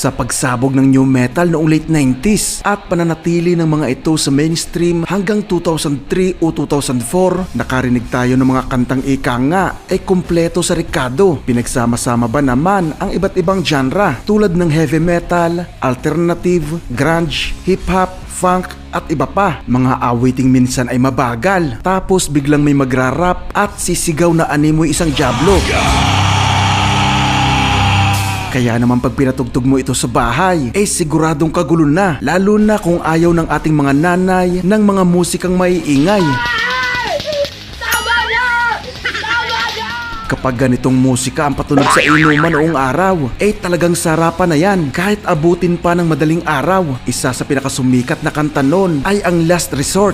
sa pagsabog ng new metal noong late 90s at pananatili ng mga ito sa mainstream hanggang 2003 o 2004, nakarinig tayo ng mga kantang ika nga ay kumpleto sa Ricardo. Pinagsama-sama ba naman ang iba't ibang genre tulad ng heavy metal, alternative, grunge, hip-hop, funk at iba pa. Mga awiting minsan ay mabagal, tapos biglang may magra-rap at sisigaw na animoy isang diablo. Kaya naman pag pinatugtog mo ito sa bahay, eh siguradong kagulo na, lalo na kung ayaw ng ating mga nanay ng mga musikang maiingay. Kapag ganitong musika ang patunog sa inuman noong araw, eh talagang sarapan na yan kahit abutin pa ng madaling araw. Isa sa pinakasumikat na kanta nun ay ang Last Resort.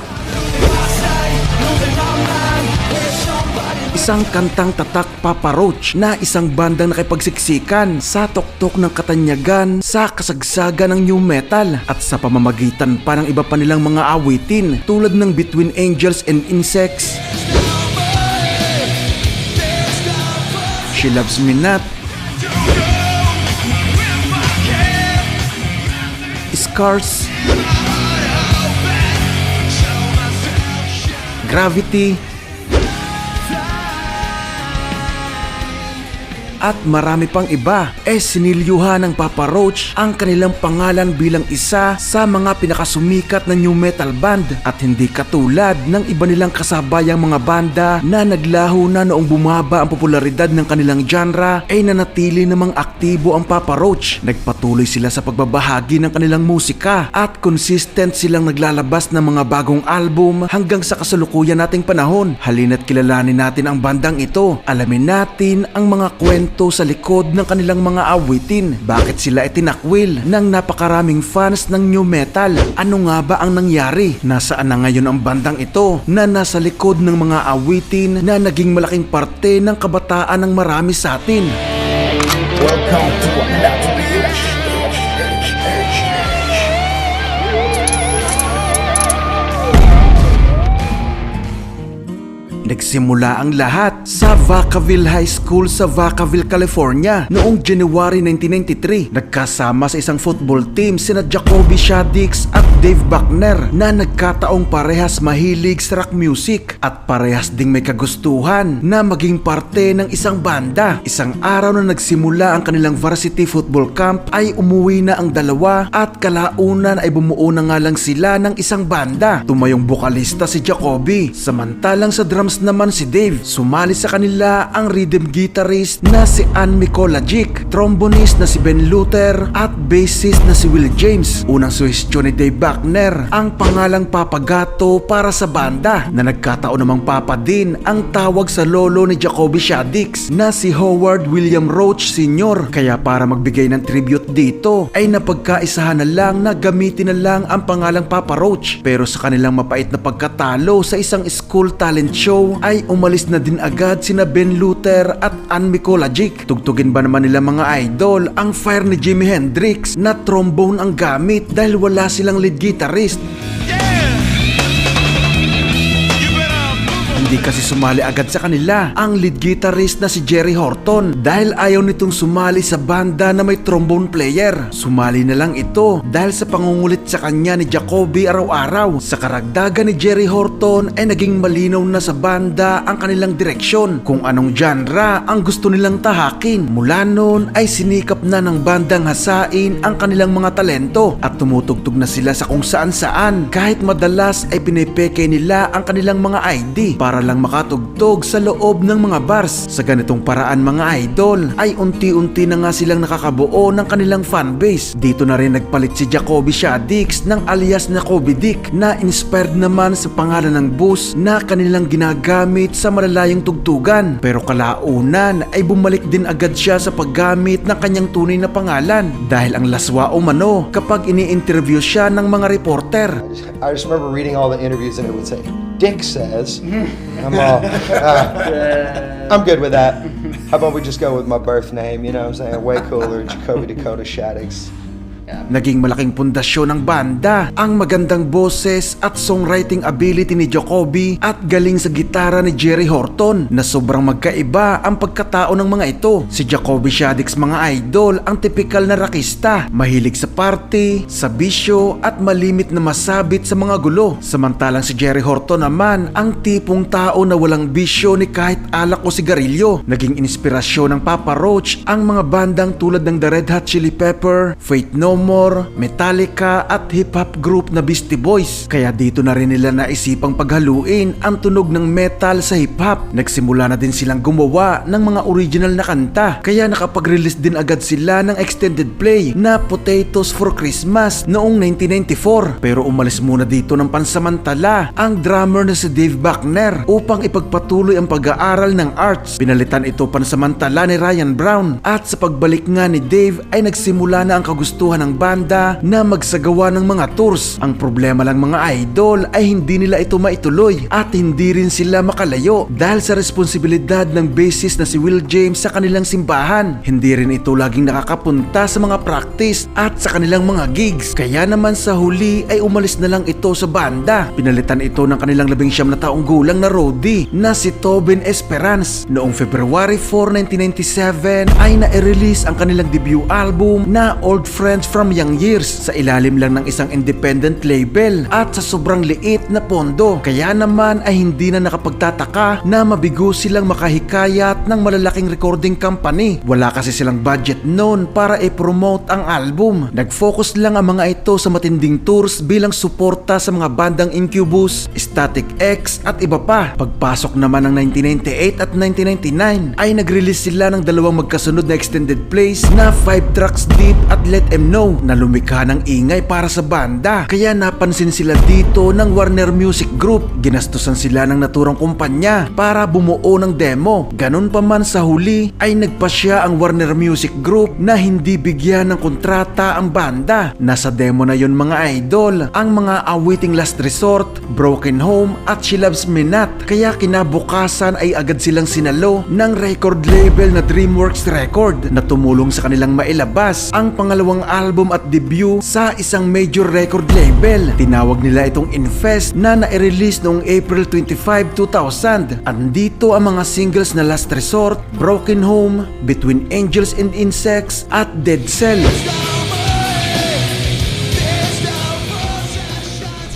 Isang kantang tatak Papa Roach na isang bandang nakipagsiksikan sa tuktok ng katanyagan sa kasagsagan ng new metal at sa pamamagitan pa ng iba pa nilang mga awitin tulad ng Between Angels and Insects, She Loves Me Not, Scars, Gravity, at marami pang iba. Sinilyuhan ng Papa Roach ang kanilang pangalan bilang isa sa mga pinakasumikat na new metal band at hindi katulad ng iba nilang kasabayang mga banda na naglaho na noong bumaba ang popularidad ng kanilang genre, ay nanatili namang aktibo ang Papa Roach. Nagpatuloy sila sa pagbabahagi ng kanilang musika at consistent silang naglalabas ng mga bagong album hanggang sa kasalukuyan nating panahon. Halina't kilalanin natin ang bandang ito. Alamin natin ang mga kwento sa likod ng kanilang mga awitin. Bakit sila itinakwil ng napakaraming fans ng new metal? Ano nga ba ang nangyari? Nasaan na ngayon ang bandang ito na nasa likod ng mga awitin na naging malaking parte ng kabataan ng marami sa atin? Welcome to another age. Nagsimula ang lahat sa Vacaville High School sa Vacaville, California noong January 1993. Nagkasama sa isang football team sina Jacoby Shaddix at Dave Buckner na nagkataong parehas mahilig sa rock music at parehas ding may kagustuhan na maging parte ng isang banda. Isang araw na nagsimula ang kanilang varsity football camp ay umuwi na ang dalawa at kalaunan ay bumuo na nga lang sila ng isang banda. Tumayong bokalista si Jacoby, samantalang sa drums naman si Dave. Sumali sa kanila ang rhythm guitarist na si Ann Mikolajic, trombonist na si Ben Luther at bassist na si Will James. Unang suhestyon ni Dave Buckner ang pangalang Papa Gato para sa banda, na nagkataon namang Papa din ang tawag sa lolo ni Jacoby Shaddix na si Howard William Roach Sr. Kaya para magbigay ng tribute dito ay napagkaisahan na lang na gamitin na lang ang pangalang Papa Roach. Pero sa kanilang mapait na pagkatalo sa isang school talent show ay umalis na din agad sina Ben Luther at Ann Mikolajic. Tugtugin ba naman nila mga idol ang Fire ni Jimi Hendrix na trombone ang gamit dahil wala silang lead guitarist? Hindi kasi sumali agad sa kanila ang lead guitarist na si Jerry Horton dahil ayaw nitong sumali sa banda na may trombone player. Sumali na lang ito dahil sa pangungulit sa kanya ni Jacoby araw-araw. Sa karagdagan ni Jerry Horton ay naging malinaw na sa banda ang kanilang direksyon, kung anong genre ang gusto nilang tahakin. Mula noon ay sinikap na ng bandang hasain ang kanilang mga talento at tumutugtog na sila sa kung saan-saan, kahit madalas ay pinipeke nila ang kanilang mga ID para lang makatugtog sa loob ng mga bars. Sa ganitong paraan mga idol ay unti-unti na nga silang nakakabuo ng kanilang fanbase. Dito na rin nagpalit si Jacoby Shaddix ng alias na Kobe Dick, na inspired naman sa pangalan ng bus na kanilang ginagamit sa malalayong tugtugan. Pero kalaunan ay bumalik din agad siya sa paggamit ng kanyang tunay na pangalan dahil ang laswa o mano kapag ini-interview siya ng mga reporter. I just remember reading all the interviews and it would say, Dick says, and I'm all, I'm good with that. How about we just go with my birth name, you know what I'm saying? Way cooler, Jacoby Dakota Shaddix. Naging malaking pundasyon ng banda ang magandang boses at songwriting ability ni Jacoby at galing sa gitara ni Jerry Horton na sobrang magkaiba ang pagkatao ng mga ito. Si Jacoby Shaddix mga idol ang tipikal na rakista, mahilig sa party, sa bisyo at malimit na masabit sa mga gulo. Samantalang si Jerry Horton naman ang tipong tao na walang bisyo ni kahit alak o sigarilyo. Naging inspirasyon ng Papa Roach ang mga bandang tulad ng The Red Hot Chili Pepper, Faith No More, Metallica at hip-hop group na Beastie Boys. Kaya dito na rin nila naisipang paghaluin ang tunog ng metal sa hip-hop. Nagsimula na din silang gumawa ng mga original na kanta. Kaya nakapag-release din agad sila ng extended play na Potatoes for Christmas noong 1994. Pero umalis muna dito ng pansamantala ang drummer na si Dave Buckner upang ipagpatuloy ang pag-aaral ng arts. Pinalitan ito pansamantala ni Ryan Brown at sa pagbalik nga ni Dave ay nagsimula na ang kagustuhan ng banda na magsagawa ng mga tours. Ang problema lang mga idol ay hindi nila ito maituloy at hindi rin sila makalayo dahil sa responsibilidad ng bassist na si Will James sa kanilang simbahan. Hindi rin ito laging nakakapunta sa mga practice at sa kanilang mga gigs. Kaya naman sa huli ay umalis na lang ito sa banda. Pinalitan ito ng kanilang 19 na taong gulang na roadie na si Tobin Esperance. Noong February 4, 1997 ay na-release ang kanilang debut album na Old Friends from Young Years sa ilalim lang ng isang independent label at sa sobrang liit na pondo. Kaya naman ay hindi na nakapagtataka na mabigo silang makahikayat ng malalaking recording company. Wala kasi silang budget noon para i-promote ang album. Nag-focus lang ang mga ito sa matinding tours bilang suporta sa mga bandang Incubus, Static X at iba pa. Pagpasok naman ng 1998 at 1999 ay nag-release sila ng dalawang magkasunod na extended plays na 5 tracks deep at Let Em Know na lumikha ng ingay para sa banda. Kaya napansin sila dito ng Warner Music Group. Ginastusan sila ng naturang kumpanya para bumuo ng demo. Ganun pa man sa huli ay nagpasya ang Warner Music Group na hindi bigyan ng kontrata ang banda. Nasa demo na yon mga idol ang mga awiting Last Resort, Broken Home at She Loves Me Not. Kaya kinabukasan ay agad silang sinalo ng record label na DreamWorks Record na tumulong sa kanilang mailabas ang pangalawang album at debut sa isang major record label. Tinawag nila itong Infest na na-release noong April 25, 2000. Andito ang mga singles na Last Resort, Broken Home, Between Angels and Insects at Dead Cell.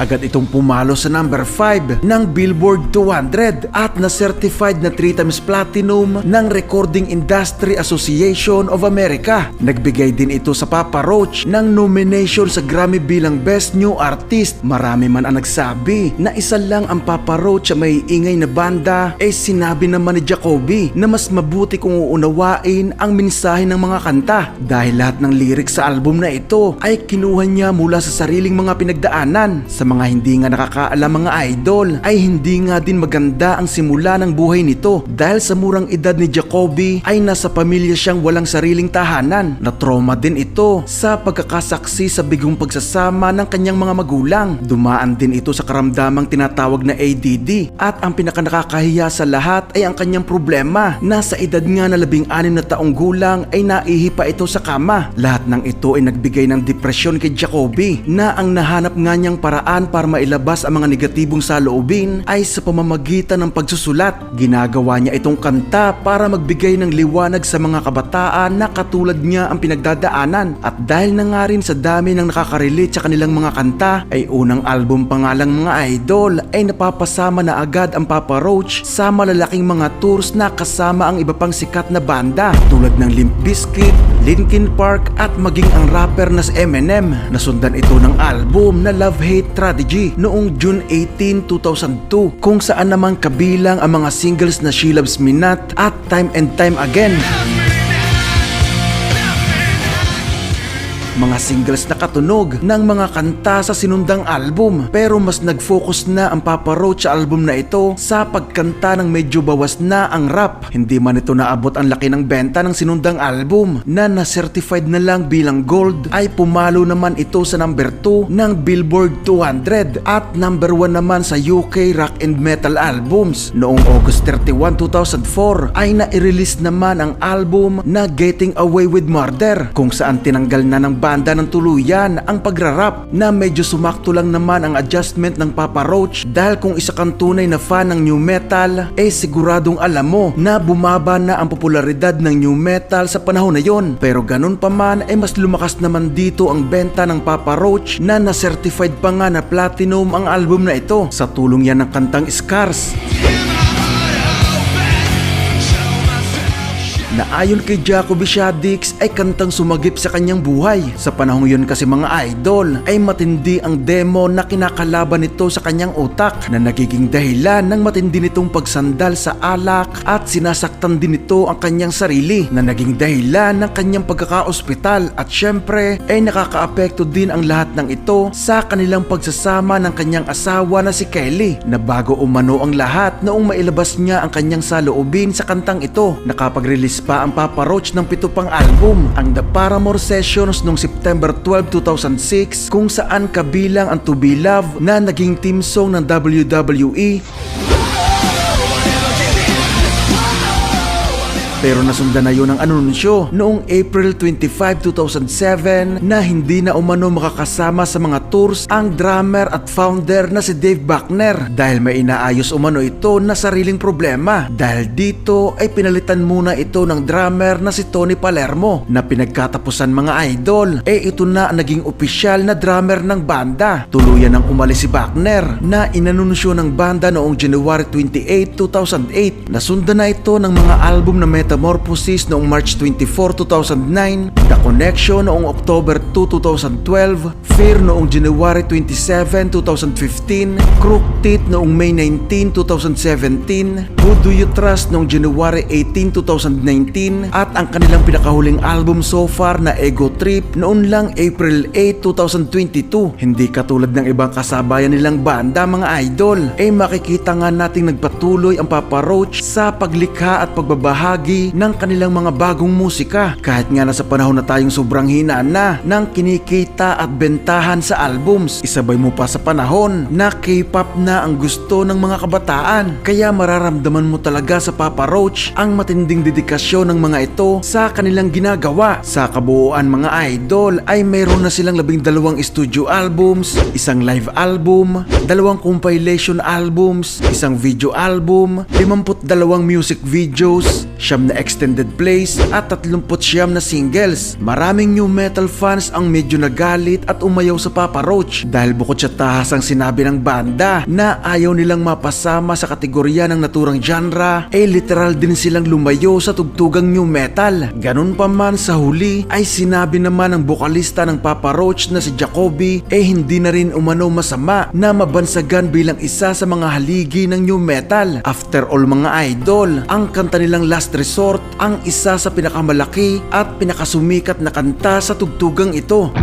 Agad itong pumalo sa number 5 ng Billboard 200 at na-certified na 3 times platinum ng Recording Industry Association of America. Nagbigay din ito sa Papa Roach ng nomination sa Grammy bilang Best New Artist. Marami man ang nagsabi na isa lang ang Papa Roach sa may ingay na banda, sinabi naman ni Jacoby na mas mabuti kung uunawain ang mensahe ng mga kanta dahil lahat ng lyrics sa album na ito ay kinuha niya mula sa sariling mga pinagdaanan. Sa mga hindi nga nakakaalam mga idol ay hindi nga din maganda ang simula ng buhay nito dahil sa murang edad ni Jacoby ay nasa pamilya siyang walang sariling tahanan. Na-trauma din ito sa pagkakasaksi sa bigong pagsasama ng kanyang mga magulang. Dumaan din ito sa karamdamang tinatawag na ADD at ang pinakanakakahiya sa lahat ay ang kanyang problema na sa edad nga na 16 na taong gulang ay naihi pa ito sa kama. Lahat ng ito ay nagbigay ng depresyon kay Jacoby na ang nahanap nga niyang paraan para mailabas ang mga negatibong saloobin ay sa pamamagitan ng pagsusulat. Ginagawa niya itong kanta para magbigay ng liwanag sa mga kabataan na katulad niya ang pinagdadaanan. At dahil na nga rin sa dami ng nakaka-relate sa kanilang mga kanta ay unang album pa nga lang mga idol ay napapasama na agad ang Papa Roach sa malalaking mga tours na kasama ang iba pang sikat na banda tulad ng Limp Bizkit, Linkin Park at maging ang rapper na si Eminem. Nasundan ito ng album na Love Hate Strategy noong June 18, 2002 kung saan naman kabilang ang mga singles na She Loves Me Not at Time and Time Again. Mga singles na katunog ng mga kanta sa sinundang album, pero mas nag-focus na ang Papa Roach sa album na ito sa pagkanta ng medyo bawas na ang rap. Hindi man ito naabot ang laki ng benta ng sinundang album na na-certified na lang bilang gold, ay pumalo naman ito sa number 2 ng Billboard 200 at number 1 naman sa UK Rock and Metal Albums. Noong August 31, 2004 ay na-release naman ang album na Getting Away with Murder kung saan tinanggal na ng banda ng tuluyan ang pagrarap na medyo sumakto lang naman ang adjustment ng Papa Roach dahil kung isa kang tunay na fan ng new metal siguradong alam mo na bumaba na ang popularidad ng new metal sa panahon na yon. Pero ganun pa man mas lumakas naman dito ang benta ng Papa Roach na na-certified pa nga na platinum ang album na ito sa tulong yan ng kantang Scars. Na ayon kay Jacoby Shaddix ay kantang sumagip sa kanyang buhay. Sa panahong yun kasi mga idol ay matindi ang demo na kinakalaban nito sa kanyang utak na nagiging dahilan ng matindi nitong pagsandal sa alak at sinasaktan din nito ang kanyang sarili na naging dahilan ng kanyang pagkaka-ospital at syempre ay nakakaapekto din ang lahat ng ito sa kanilang pagsasama ng kanyang asawa na si Kelly na bago umano ang lahat noong mailabas niya ang kanyang saloobin sa kantang ito. Nakapag-release pa ang Papa Roach ng 7 pang album, ang The Paramore Sessions noong September 12, 2006 kung saan kabilang ang To Be Loved na naging theme song ng WWE. Pero nasundan na yun ang anunsyo noong April 25, 2007 na hindi na umano makakasama sa mga tours ang drummer at founder na si Dave Buckner dahil may inaayos umano ito na sariling problema. Dahil dito ay pinalitan muna ito ng drummer na si Tony Palermo na pinagkatapusan mga idol. Ito na ang naging opisyal na drummer ng banda. Tuluyan ang umalis si Buckner na inanunsyo ng banda noong January 28, 2008. Nasundan na ito ng mga album na Metamorphosis noong March 24, 2009, The Connection noong October 2, 2012, Fear noong January 27, 2015, Crooked Teeth noong May 19, 2017, Who Do You Trust noong January 18, 2019, at ang kanilang pinakahuling album so far na Ego Trip noon lang April 8, 2022. Hindi katulad ng ibang kasabayan nilang banda mga idol, makikita nga nating nagpatuloy ang Papa Roach sa paglikha at pagbabahagi ng kanilang mga bagong musika kahit nga nasa panahon na tayong sobrang hina na ng kinikita at bentahan sa albums. Isabay mo pa sa panahon na K-pop na ang gusto ng mga kabataan, kaya mararamdaman mo talaga sa Papa Roach ang matinding dedikasyon ng mga ito sa kanilang ginagawa. Sa kabuuan mga idol ay mayroon na silang 12 studio albums, isang live album, 2 compilation albums, isang video album, 52 music videos, 9 na extended plays at 39 na singles. Maraming new metal fans ang medyo nagalit at umayaw sa Papa Roach dahil bukod sa tahas ang sinabi ng banda na ayaw nilang mapasama sa kategorya ng naturang genre, literal din silang lumayo sa tugtugang new metal. Ganun pa man sa huli ay sinabi naman ng bokalista ng Papa Roach na si Jacoby hindi na rin umano masama na mabansagan bilang isa sa mga haligi ng new metal. After all mga idol, ang kanta nilang Last Resort ang isa sa pinakamalaki at pinakasumikat na kanta sa tugtugang ito.